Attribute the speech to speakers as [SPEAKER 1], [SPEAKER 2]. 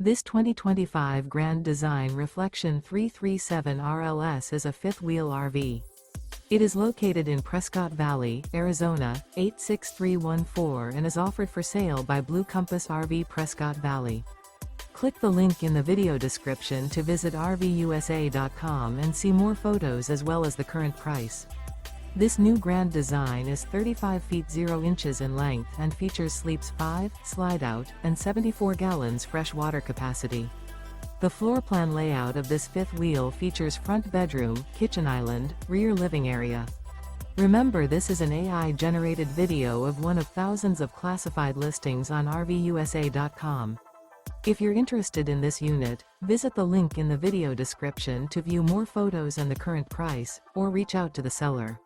[SPEAKER 1] This 2025 Grand Design Reflection 337 RLS is a fifth-wheel RV. It is located in Prescott Valley, Arizona, 86314 and is offered for sale by Blue Compass RV Prescott Valley. Click the link in the video description to visit RVUSA.com and see more photos as well as the current price. This new Grand Design is 35 feet 0 inches in length and features sleeps 5, Slideout, and 74 gallons fresh water capacity. The floor plan layout of this fifth wheel features front bedroom, kitchen island, rear living area. Remember, this is an AI-generated video of one of thousands of classified listings on RVUSA.com. If you're interested in this unit, visit the link in the video description to view more photos and the current price, or reach out to the seller.